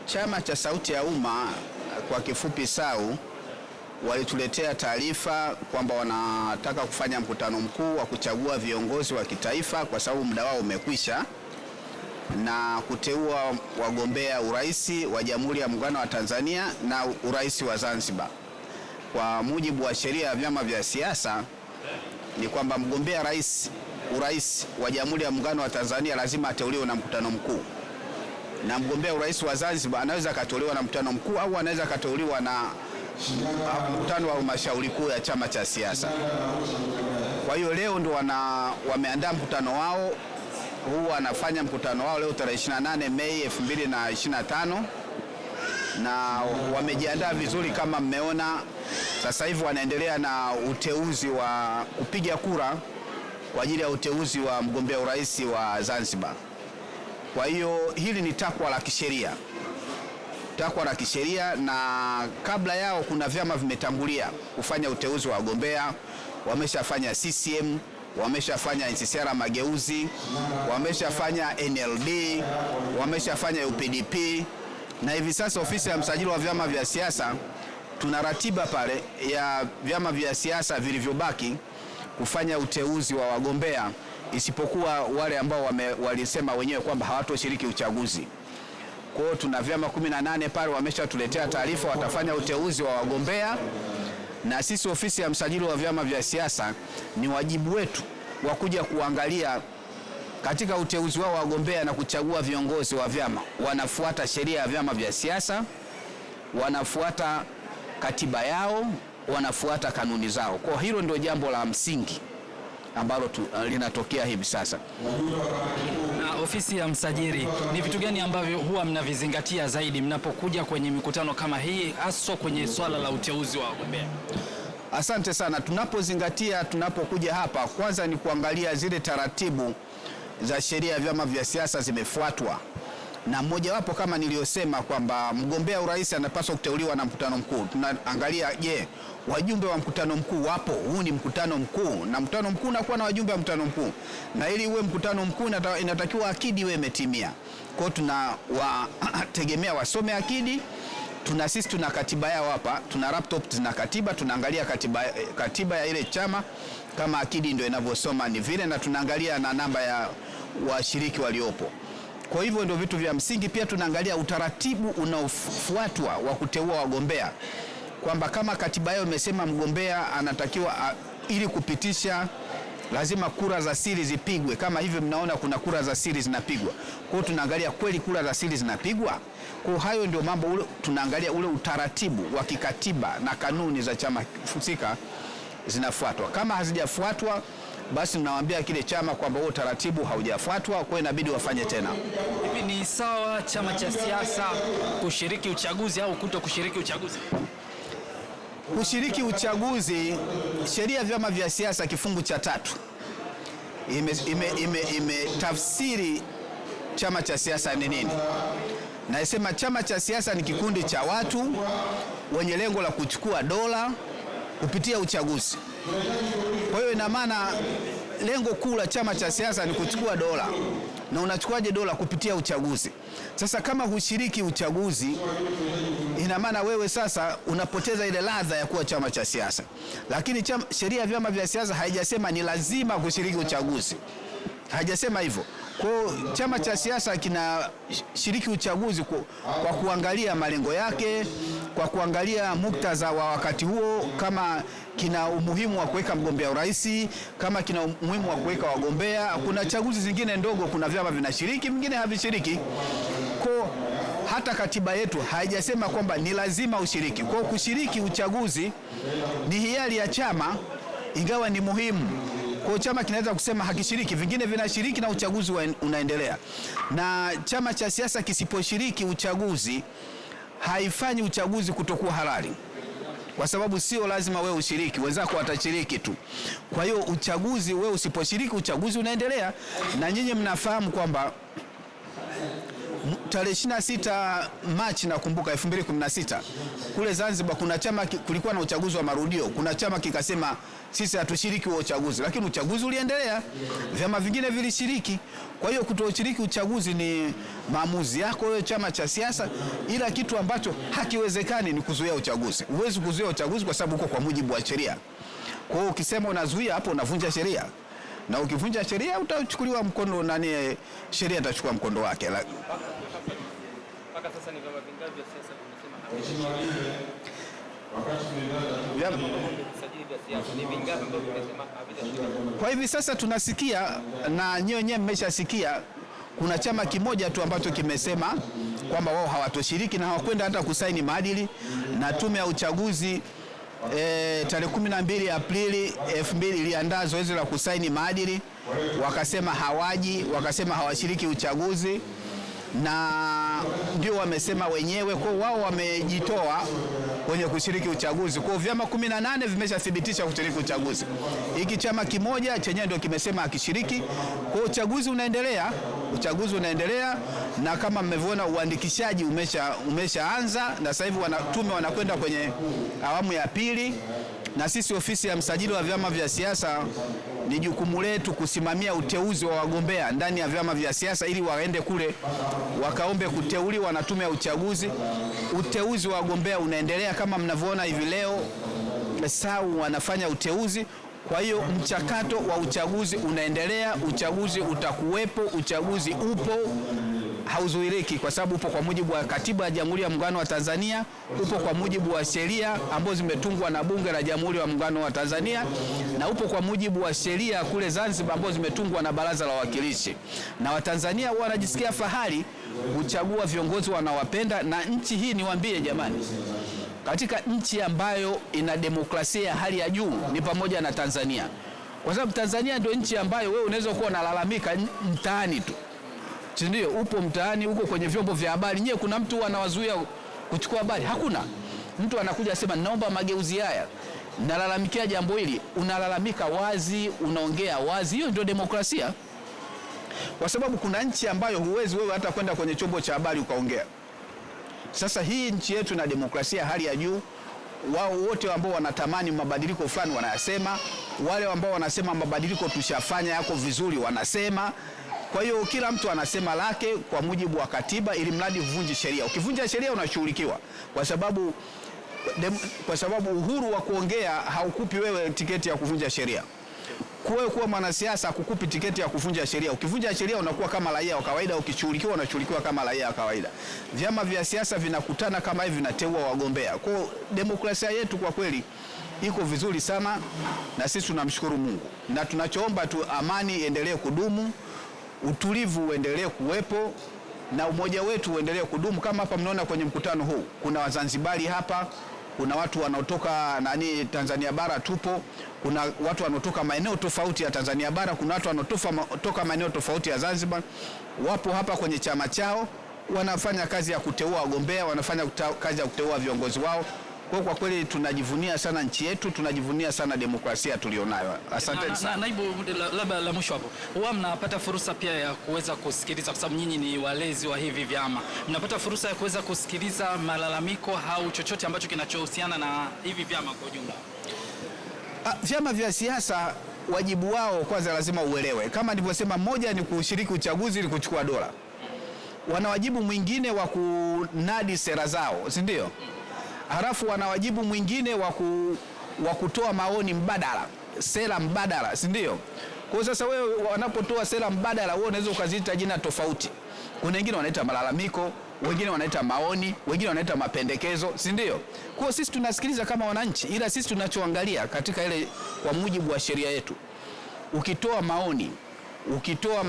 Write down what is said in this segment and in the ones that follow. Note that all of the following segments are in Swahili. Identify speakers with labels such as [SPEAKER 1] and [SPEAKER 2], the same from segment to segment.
[SPEAKER 1] Chama cha Sauti ya Umma kwa kifupi SAU walituletea taarifa kwamba wanataka kufanya mkutano mkuu wa kuchagua viongozi wa kitaifa kwa sababu muda wao umekwisha, na kuteua wagombea urais wa Jamhuri ya Muungano wa Tanzania na urais wa Zanzibar. Kwa mujibu wa sheria ya vyama vya siasa ni kwamba mgombea urais wa Jamhuri ya Muungano wa Tanzania lazima ateuliwe na mkutano mkuu, na mgombea urais wa Zanzibar anaweza akateuliwa na mkutano mkuu au anaweza akateuliwa na mkutano wa halmashauri kuu ya chama cha siasa. Kwa hiyo leo ndo wameandaa mkutano wao huu, wanafanya mkutano wao leo tarehe 28 Mei 2025, na wamejiandaa vizuri kama mmeona. Sasa hivi wanaendelea na uteuzi wa kupiga kura kwa ajili ya uteuzi wa mgombea urais wa Zanzibar. Kwa hiyo hili ni takwa la kisheria, na kabla yao kuna vyama vimetangulia kufanya uteuzi wa wagombea. Wameshafanya CCM, wameshafanya NCCR Mageuzi, wameshafanya NLD, wameshafanya UPDP, na hivi sasa ofisi ya msajili wa vyama vya siasa tuna ratiba pale ya vyama vya siasa vilivyobaki kufanya uteuzi wa wagombea, isipokuwa wale ambao walisema wenyewe kwamba hawatoshiriki uchaguzi. Kwa hiyo tuna vyama 18 pale wameshatuletea taarifa watafanya uteuzi wa wagombea, na sisi ofisi ya msajili wa vyama vya siasa ni wajibu wetu wa kuja kuangalia katika uteuzi wao wagombea na kuchagua viongozi wa vyama wanafuata sheria ya vyama vya siasa, wanafuata katiba yao, wanafuata kanuni zao. Kwa hilo ndio jambo la msingi ambalo linatokea hivi sasa.
[SPEAKER 2] Na ofisi ya msajili, ni vitu gani ambavyo huwa mnavizingatia zaidi mnapokuja kwenye mikutano kama hii, hasa kwenye swala la uteuzi wa wagombea?
[SPEAKER 1] Asante sana. Tunapokuja hapa, kwanza ni kuangalia zile taratibu za sheria ya vyama vya siasa zimefuatwa, na mmojawapo kama niliyosema kwamba mgombea urais anapaswa kuteuliwa na mkutano mkuu. Tunaangalia wajumbe wa mkutano mkuu wapo. Huu ni mkutano mkuu, na mkutano mkuu unakuwa na wajumbe wa mkutano mkuu, na ili uwe mkutano mkuu inatakiwa akidi iwe imetimia. Kwa hiyo tunawategemea wasome akidi. Sisi tuna katiba yao hapa, tuna laptop zina katiba, tunaangalia katiba ya ile chama kama akidi ndio inavyosoma ni vile, na tunaangalia na namba ya washiriki waliopo. Kwa hivyo ndio vitu vya msingi. Pia tunaangalia utaratibu unaofuatwa wa kuteua wagombea, kwamba kama katiba yao imesema mgombea anatakiwa ili kupitisha lazima kura za siri zipigwe. Kama hivyo mnaona kuna kura za siri zinapigwa. Kwa hiyo tunaangalia kweli kura za siri zinapigwa. Kwa hayo ndio mambo tunaangalia ule utaratibu wa kikatiba na kanuni za chama husika zinafuatwa. Kama hazijafuatwa, basi mnawaambia kile chama kwamba huo utaratibu haujafuatwa, kwa hiyo inabidi wafanye tena.
[SPEAKER 2] Hivi ni sawa chama cha siasa kushiriki uchaguzi au kuto kushiriki uchaguzi?
[SPEAKER 1] Kushiriki uchaguzi, sheria ya vyama vya siasa kifungu cha 3 imetafsiri chama cha siasa ni nini. Nasema chama cha siasa ni kikundi cha watu wenye lengo la kuchukua dola kupitia uchaguzi. Kwa hiyo ina maana lengo kuu la chama cha siasa ni kuchukua dola, na unachukuaje dola? Kupitia uchaguzi. Sasa kama hushiriki uchaguzi, ina maana wewe sasa unapoteza ile ladha ya kuwa chama cha siasa. Lakini sheria ya vyama vya siasa haijasema ni lazima kushiriki uchaguzi, haijasema hivyo. Kwa chama cha siasa kinashiriki uchaguzi kwa kuangalia malengo yake, kwa kuangalia muktadha wa wakati huo, kama kina umuhimu wa kuweka mgombea urais, kama kina umuhimu wa kuweka wagombea. Kuna chaguzi zingine ndogo, kuna vyama vinashiriki, vingine havishiriki. Kwa hata katiba yetu haijasema kwamba ni lazima ushiriki. Kwa kushiriki uchaguzi ni hiari ya chama, ingawa ni muhimu. Kwa chama kinaweza kusema hakishiriki, vingine vinashiriki na uchaguzi unaendelea. Na chama cha siasa kisiposhiriki uchaguzi haifanyi uchaguzi kutokuwa halali, kwa sababu sio lazima wewe ushiriki, wenzako watashiriki tu. Kwa hiyo uchaguzi, wewe usiposhiriki uchaguzi unaendelea. Na nyinyi mnafahamu kwamba tarehe 26 Machi nakumbuka 2016 kule Zanzibar kuna chama kulikuwa na uchaguzi wa marudio. Kuna chama kikasema sisi hatushiriki huo uchaguzi, lakini uchaguzi uliendelea, vyama vingine vilishiriki. Kwa hiyo kutoshiriki uchaguzi ni maamuzi yako wewe, chama cha siasa, ila kitu ambacho hakiwezekani ni kuzuia uchaguzi. Huwezi kuzuia uchaguzi kwa sababu uko kwa mujibu wa sheria. Kwa hiyo ukisema unazuia hapo, unavunja sheria, na ukivunja sheria utachukuliwa mkondo, nani, sheria itachukua mkondo wake.
[SPEAKER 3] Mpaka sasa ni vyama vingapi vya siasa vimesema
[SPEAKER 1] kwa hivi sasa tunasikia, na nyewe mmeshasikia, kuna chama kimoja tu ambacho kimesema kwamba wao hawatoshiriki na hawakwenda hata kusaini maadili, na tume ya uchaguzi tarehe 12 Aprili 2000 iliandaa zoezi la kusaini maadili, wakasema hawaji, wakasema hawashiriki uchaguzi, na ndio wamesema wenyewe kwa wao wamejitoa kwenye kushiriki uchaguzi. Kwa vyama 18 vimeshathibitisha kushiriki uchaguzi. Hiki chama kimoja chenyewe ndio kimesema akishiriki. Kwa uchaguzi unaendelea, na kama mmevyoona uandikishaji umeshaanza, na sasa hivi tume wanakwenda kwenye awamu ya pili, na sisi ofisi ya msajili wa vyama vya siasa ni jukumu letu kusimamia uteuzi wa wagombea ndani ya vyama vya siasa ili waende kule wakaombe kuteuliwa na tume ya uchaguzi. Uteuzi wa wagombea unaendelea kama mnavyoona hivi leo, SAU wanafanya uteuzi. Kwa hiyo mchakato wa uchaguzi unaendelea, uchaguzi utakuwepo, uchaguzi upo, hauzuiriki kwa sababu upo kwa mujibu wa Katiba ya Jamhuri ya Muungano wa Tanzania, upo kwa mujibu wa sheria ambazo zimetungwa na Bunge la Jamhuri ya Muungano wa Tanzania, na upo kwa mujibu wa sheria kule Zanzibar ambazo zimetungwa na Baraza la Wawakilishi. Na Watanzania wanajisikia fahari kuchagua viongozi wanawapenda, na nchi hii niwaambie jamani, katika nchi ambayo ina demokrasia ya hali ya juu ni pamoja na Tanzania. Kwa sababu Tanzania ndio nchi ambayo wewe unaweza kuwa unalalamika mtaani tu, ndio upo mtaani, uko kwenye vyombo vya habari, nyewe kuna mtu anawazuia kuchukua habari? Hakuna. Mtu anakuja sema naomba mageuzi haya, nalalamikia jambo hili, unalalamika wazi, unaongea wazi. Hiyo ndio demokrasia. Kwa sababu kuna nchi ambayo huwezi wewe hata kwenda kwenye chombo cha habari ukaongea. Sasa hii nchi yetu na demokrasia hali ya juu. Wao wote ambao wanatamani mabadiliko fulani wanayasema, wale ambao wanasema mabadiliko tushafanya yako vizuri wanasema. Kwa hiyo kila mtu anasema lake kwa mujibu wa katiba, ili mradi uvunji sheria. Ukivunja sheria unashughulikiwa, kwa sababu uhuru wa kuongea haukupi wewe tiketi ya kuvunja sheria. Kuwa mwanasiasa hakukupi tiketi ya kuvunja sheria. Ukivunja sheria unakuwa kama raia wa kawaida, ukishughulikiwa unashughulikiwa kama raia wa kawaida. Vyama vya siasa vinakutana kama hivi, vinateua wagombea. Kwa demokrasia yetu kwa kweli iko vizuri sana, na sisi tunamshukuru Mungu, na tunachoomba tu amani iendelee kudumu, utulivu uendelee kuwepo, na umoja wetu uendelee kudumu. Kama hapa mnaona kwenye mkutano huu kuna Wazanzibari hapa, kuna watu wanaotoka Tanzania bara tupo, kuna watu wanaotoka maeneo tofauti ya Tanzania bara, kuna watu wanaotoka maeneo tofauti ya Zanzibar, wapo hapa kwenye chama chao, wanafanya kazi ya kuteua wagombea, wanafanya kazi ya kuteua viongozi wao. Kwa kweli tunajivunia sana nchi yetu, tunajivunia sana demokrasia tulionayo. Asante sana.
[SPEAKER 2] Naibu, labda la mwisho hapo, huwa mnapata fursa pia ya kuweza kusikiliza, kwa sababu nyinyi ni walezi wa hivi vyama, mnapata fursa ya kuweza kusikiliza malalamiko au chochote ambacho kinachohusiana na hivi vyama kwa ujumla?
[SPEAKER 1] Vyama vya siasa wajibu wao kwanza lazima uelewe. Kama nilivyosema, moja ni kushiriki uchaguzi ili kuchukua dola. Wana wajibu mwingine wa kunadi sera zao, si ndio? Halafu wana wajibu mwingine wa kutoa maoni mbadala, sera mbadala, si ndio? Kwa sasa wewe wanapotoa sera mbadala, wewe unaweza ukaziita jina tofauti. Kuna wengine wanaita malalamiko, wengine wanaita maoni, wengine wanaita mapendekezo, si ndio? Kwa sisi tunasikiliza kama wananchi, ila sisi tunachoangalia katika ile kwa mujibu wa sheria yetu, ukitoa maoni, ukitoa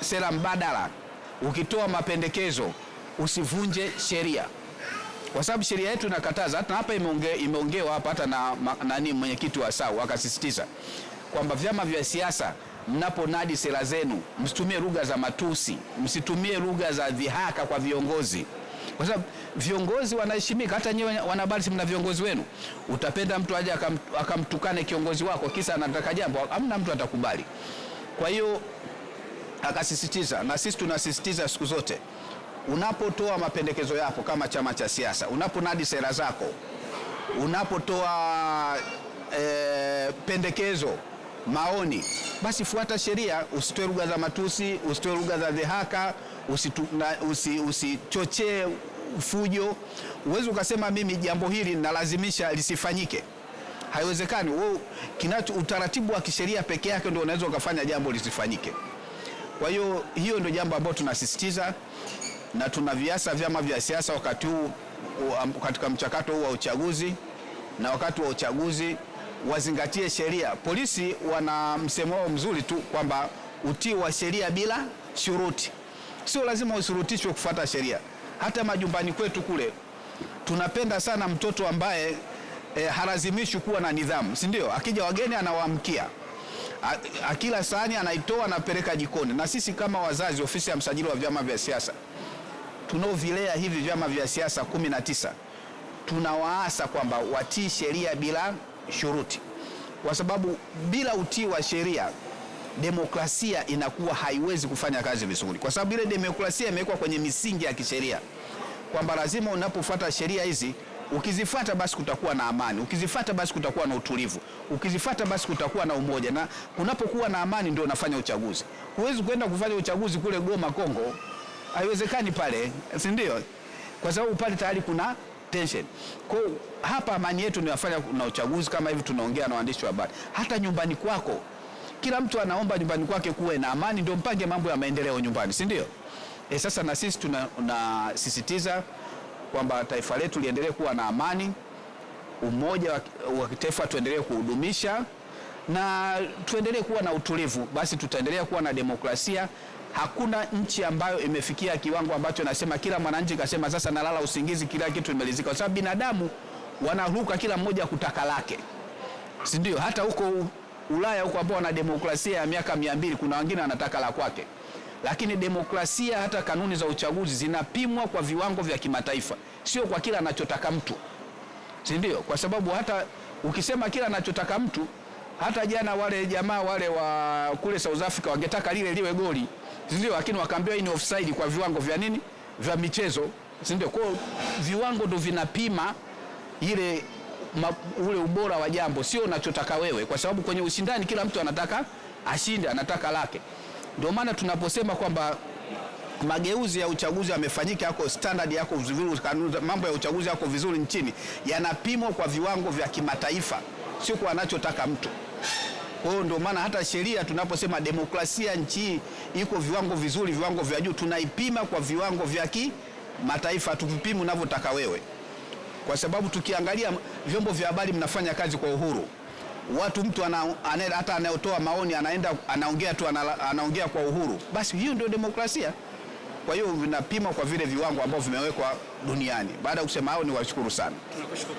[SPEAKER 1] sera mbadala, ukitoa mapendekezo, usivunje sheria. Kwa sababu sheria yetu inakataza. Hata hapa imeongewa hapa hata na mwenyekiti wa SAU akasisitiza kwamba vyama vya siasa mnaponadi sera zenu msitumie lugha za matusi, msitumie lugha za dhihaka kwa viongozi, kwa sababu viongozi wanaheshimika. Hata nyewe wanahabari mna viongozi wenu, utapenda mtu aje akamtukane kiongozi wako kisa anataka jambo? Hamna mtu atakubali. Kwa hiyo akasisitiza, na sisi tunasisitiza siku zote, unapotoa mapendekezo yako kama chama cha siasa, unaponadi sera zako, unapotoa pendekezo, maoni, basi fuata sheria. Usitoe lugha za matusi, usitoe lugha za dhihaka, usichochee fujo. Uwezi ukasema mimi jambo hili nalazimisha lisifanyike. Haiwezekani. Utaratibu wa kisheria peke yake ndio unaweza ukafanya jambo lisifanyike. Kwa hiyo hiyo ndio jambo ambalo tunasisitiza, na tunaviasa vyama vya siasa wakati huu katika mchakato huu wa uchaguzi, na wakati wa uchaguzi wazingatie sheria. Polisi wana msemo wao mzuri tu kwamba utii wa sheria bila shuruti. Sio lazima ushurutishwe kufuata sheria. Hata majumbani kwetu kule tunapenda sana mtoto ambaye halazimishwi kuwa na nidhamu, si ndio? Akija wageni anawaamkia, akila sahani anaitoa anapeleka jikoni. Na sisi kama wazazi, ofisi ya msajili wa vyama vya siasa, tunaovilea hivi vyama vya siasa 19, tunawaasa kwamba watii sheria bila shuruti, kwa sababu bila utii wa sheria demokrasia inakuwa haiwezi kufanya kazi vizuri, kwa sababu ile demokrasia imewekwa kwenye misingi ya kisheria kwamba lazima unapofuata sheria hizi, ukizifuata basi kutakuwa na amani, ukizifuata basi kutakuwa na utulivu, ukizifuata basi kutakuwa na umoja, na kunapokuwa na amani ndio unafanya uchaguzi. Huwezi kwenda kufanya uchaguzi kule Goma, Kongo, haiwezekani pale, si ndio? Kwa sababu pale tayari kuna tension. Kwa hapa amani yetu ni wafanya na uchaguzi kama hivi tunaongea na waandishi wa habari. Hata nyumbani kwako, kila mtu anaomba nyumbani kwake kuwe na amani, ndio mpange mambo ya maendeleo nyumbani, si ndio? Sasa na sisi tunasisitiza kwamba taifa letu liendelee kuwa na amani, umoja wa kitaifa tuendelee kuhudumisha, na tuendelee kuwa na utulivu, basi tutaendelea kuwa na demokrasia. Hakuna nchi ambayo imefikia kiwango ambacho nasema kila mwananchi kasema sasa nalala usingizi, kila kitu imelizika, kwa sababu binadamu wanaruka kila mmoja kutaka lake, si ndio? Hata huko Ulaya huko ambao wana demokrasia ya miaka 200 kuna wengine wanataka la kwake. Lakini demokrasia, hata kanuni za uchaguzi zinapimwa kwa viwango vya kimataifa, sio kwa kila anachotaka mtu, si ndio? Kwa sababu hata ukisema kila anachotaka mtu, hata jana wale jamaa wale wa kule South Africa wangetaka lile liwe goli, si ndio? Lakini wakaambiwa hii ni offside kwa viwango vya nini, vya michezo, si ndio? Kwa viwango ndio vinapima ule ubora wa jambo, sio unachotaka wewe, kwa sababu kwenye ushindani kila mtu anataka ashinde, anataka lake. Ndio maana tunaposema kwamba mageuzi ya uchaguzi yamefanyika, yako standard, yako vizuri, kanuni, mambo ya uchaguzi yako vizuri nchini, yanapimwa kwa viwango vya kimataifa, sio kwa anachotaka mtu. Kwa hiyo ndio maana hata sheria tunaposema demokrasia nchi iko viwango vizuri, viwango vya juu, tunaipima kwa viwango vya kimataifa, tupime unavyotaka wewe. Kwa sababu tukiangalia vyombo vya habari mnafanya kazi kwa uhuru. Mtu hata anayotoa maoni anaongea tu, anaongea kwa uhuru. Basi hiyo ndio demokrasia. Kwa hiyo vinapima kwa vile viwango ambavyo vimewekwa duniani. Baada ya kusema hao, ni washukuru sana.
[SPEAKER 2] Tunakushukuru.